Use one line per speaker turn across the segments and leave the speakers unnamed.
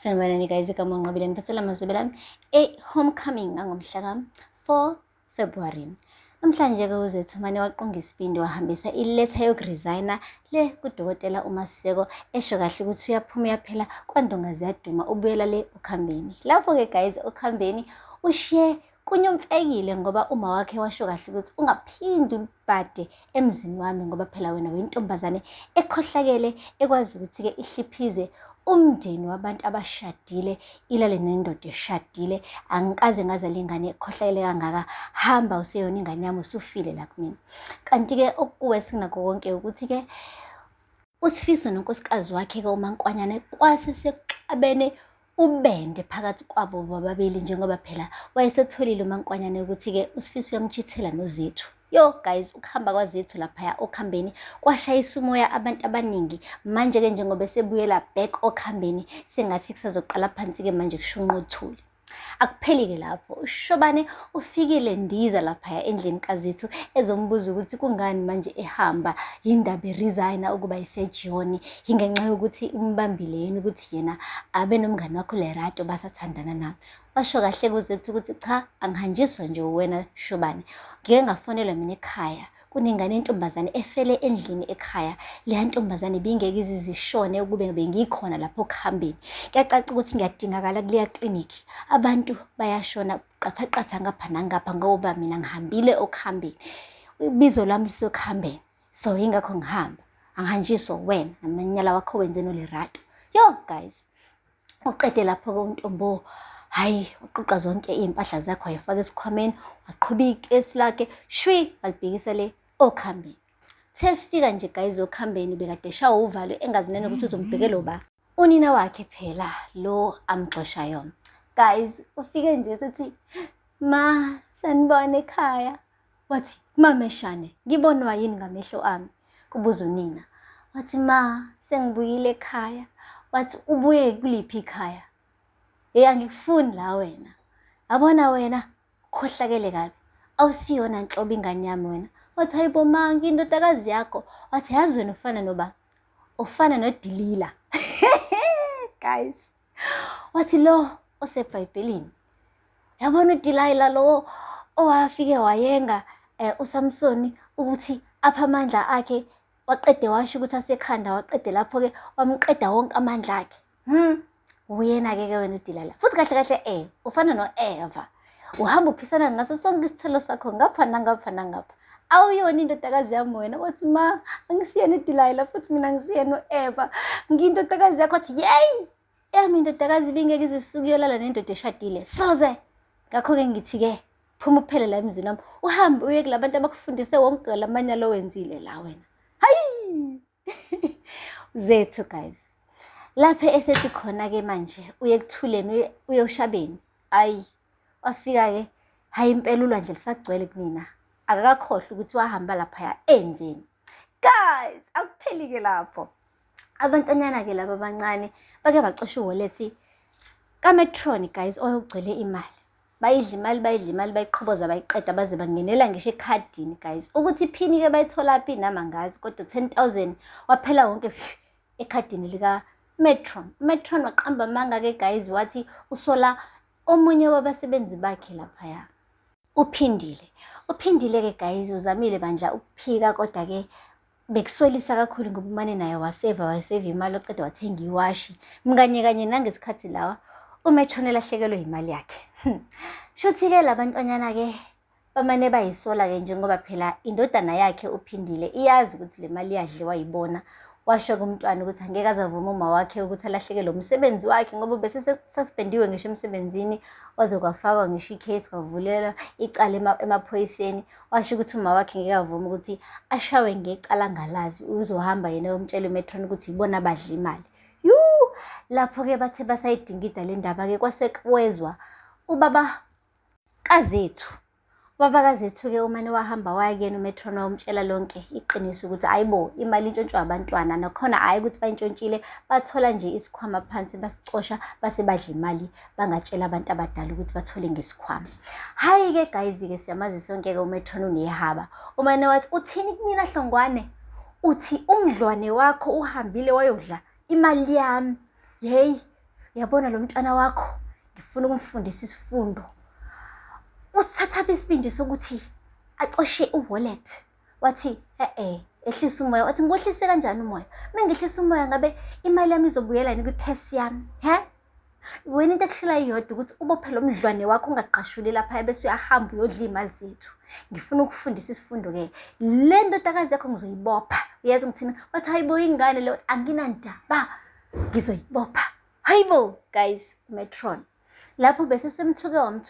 Sanibonani guys, igama ngiqabile ngiphathela amazwi lami homecoming angomhla ka-4 February. Namhlanje-ke uZethumani waqunga isibindi wahambisa iletha yokuresigna le kudokotela uMaseko esho kahle ukuthi uyaphuma uyaphela kwaNdongazi yaduma ubuyela le ukhambeni. Lapho-ke guys ukhambeni ushiye kunyomfekile ngoba uma wakhe washo kahle ukuthi ungaphindi ubhade emzini wami ngoba phela wena uyintombazane ekhohlakele ekwazi ukuthi-ke ihliphize umndeni wabantu abashadile ilale nendoda eshadile. Angikaze ngazala ingane ekhohlakele kangaka, hamba useyona ingane yami usufile la kumina. Kanti-ke okuwe sinakho konke ukuthi-ke uSifiso nonkosikazi wakhe-ke uMankwanyane kwase sekuxabene ubende phakathi kwabo bobabili njengoba phela wayesetholile uMankwanyane ukuthi-ke uSifiso uyamchithela noZethu. Yo guys, ukuhamba kwaZethu laphaya okhambeni kwashayisa umoya abantu abaningi. Manje-ke njengoba sebuyela back okhambeni sengathi kusazoqala phansi-ke manje kushunqa uthuli. Akupheli-ke lapho, uShobane ufikile ndiza laphaya endlini kaZethu ezombuza ukuthi kungani manje ehamba, yindaba eresigna ukuba isejoni, ingenxa yokuthi umbambile yini ukuthi yena abe nomngane wakho Lerato basathandana na. Washo kahle kuZethu ukuthi cha, angihanjiswa nje wena Shobane, ngike ngafonelwa mina ekhaya kunengane yentombazane efele endlini ekhaya. Leya ntombazane bingeke izishone ukube bengikhona lapho kuhambeni. Kuyacaca ukuthi ngiyadingakala kuleya clinic, abantu bayashona qatha ngapha nangapha ngoba mina ngihambile okuhambeni, ibizo lami lisokuhambeni, so ingakho ngihamba, angihanjiswa wena namanyala wakho wenze noLerato. Yo guys, uqede lapho-ke uNtombo hayi uquqa zonke iy'mpahla zakho wayifaka esikhwameni, waqhuba ikesi lakhe shwi walibhekisa le okhambeni. Sefika nje guys okhambeni bekade eshawa uvalo engazi nanokuthi uzombhekela uba unina wakhe phela lo amxoshayo. Guys ufike nje sethi ma sanibona ekhaya. Wathi mameshane ngibonwa yini ngamehlo ami? Kubuza unina. Wathi ma sengibuyile ekhaya. Wathi ubuye kuliphi ikhaya? Angikufuni la wena. Abona wena khohlakele kabi, awusiyona nhlobo ingane yami wena. Wathi hayibo ma ngiyindodakazi yakho. Wathi yazi wena ufana noba? Ufana noDilila. Guys, wathi lo osebhayibhelini, yabona uDilila lo owafike wayenga uSamsoni ukuthi apha amandla akhe, waqede washo ukuthi asekhanda, waqede lapho-ke wamqeda wonke amandla akhe. Uyena-ke wena uDilila futhi kahle kahle ufana no-Eva, uhamba uphisana ngaso sonke isithelo sakho ngapha nangapha nangapha. Awuyona indodakazi yami wena. Wathi ma angisiyena uDilila futhi mina ngisiyena u-Eva, ngiyindodakazi yakho. Wathi yeyi yami indodakazi bingeke izisuke iyolala nendoda eshadile soze. Ngakho-ke ngithi-ke phuma uphele la emzini wami, uhambe uye kulabantu abakufundise wonke lamanyala owenzile la wena. Hayi Zethu guys, lapho esethi khona-ke manje uye kuthuleni uye ushabeni, ayi wafika-ke hayi impela ulwandle lisagcwele kunina, akakakhohlwa ukuthi wahamba laphaya enzeni. Guys akupheli-ke lapho, abantanyana-ke laba abancane bake bacosha uwallet kaMetron guys oyogcwele imali. Bayidla imali bayiqhoboza bayiqeda baze bangenela ngisho ekhadini guys, ukuthi iphini-ke bayitholaphi nama ngazi, kodwa 10,000 waphela wonke ekhadini lika Metron waqamba amanga-ke guys, wathi usola omunye wabasebenzi bakhe laphaya. Uphindile-ke guys, uzamile bandla ukuphika, kodwa-ke bekusolisa kakhulu ngoba umane naye waseva imali, oqeda wathenga iwashi kanye nangesikhathi lawa uMetron elahlekelwe imali yakhe. Shuthi-ke labantwanyana-ke bamane bayisola-ke njengoba phela indodana yakhe uphindile iyazi ukuthi le mali yadliwa yibona. Washo kumntwana ukuthi angeke azavuma uma wakhe ukuthi alahlekelwe umsebenzi wakhe ngoba bese suspendiwe ngisho emsebenzini, waze kwafakwa ngisho icase kwavulela icala emaphoyiseni. Washo ukuthi uma wakhe ngeke avuma ukuthi ashawe ngecala ngalazi, uzohamba yena umtshela uMetron ukuthi ibona abadla imali. Lapho-ke bathe basayidingida le ndaba-ke kwasekwezwa ubaba kaZethu-ke umane wahamba wayakuyena uMetron wamtshela lonke iqiniso ukuthi hayibo imali intshontshwa abantwana, nakhona hayi ukuthi bayintshontshile, bathola nje isikhwama phansi basicosha base badla imali, bangatshela abantu abadala ukuthi bathole ngesikhwama. Hayi-ke guys-ke siyamazi sonke-ke uMetron unehaba. Umane wathi uthini kumina Hlongwane? Uthi umdlwane wakho uhambile wayodla imali yami. Yeyi yabona lo mntwana wakho ngifuna ukumfundisa isifundo. Uthatha isibindi sokuthi acoshe u-wallet. Wathi ehlisa umoya. Wathi ngohlise kanjani umoya? Mengehlisa umoya ngabe imali yami izobuyela yini kwi-purse yami? Wena into ekuhlela iyodwa ukuthi ubophe lo mdlwane wakho ungaqashuli lapha bese uyahamba uyodla imali zethu. Ngifuna ukufundisa isifundo-ke. Le ndodakazi yakho ngizoyibopha. Uyazi ngithini? Wathi hayibo ingane le, anginandaba. Ngizoyibopha. Hayibo guys, Metron. Lapho bese semthuka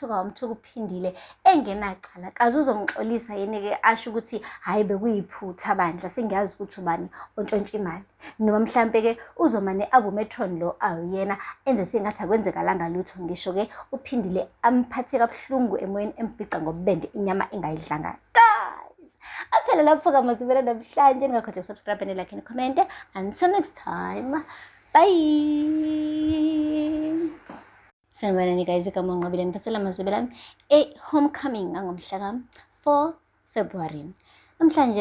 uphindile engenacala. Kaze uzomxolisa yini-ke asho ukuthi hayi bekuyiphutha bandla sengiyazi ukuthi ubani ontshontsha imali. Noma mhlampe-ke uzomane abumetron lo awuyena enze sengathi akwenzekalanga lutho. Ngisho-ke uphindile amphathe kabuhlungu emoyeni embhica ngobende inyama engayidlanga. Guys, aphela lapho-ke amazwibela namhlanje. Ningakhohlwa ukusubscribe and like and comment. Until next time, bye. Sanibonani guys, igama uNqobile ngiphathela amazwibela homecoming ngomhla ka 4 February. Namhlanje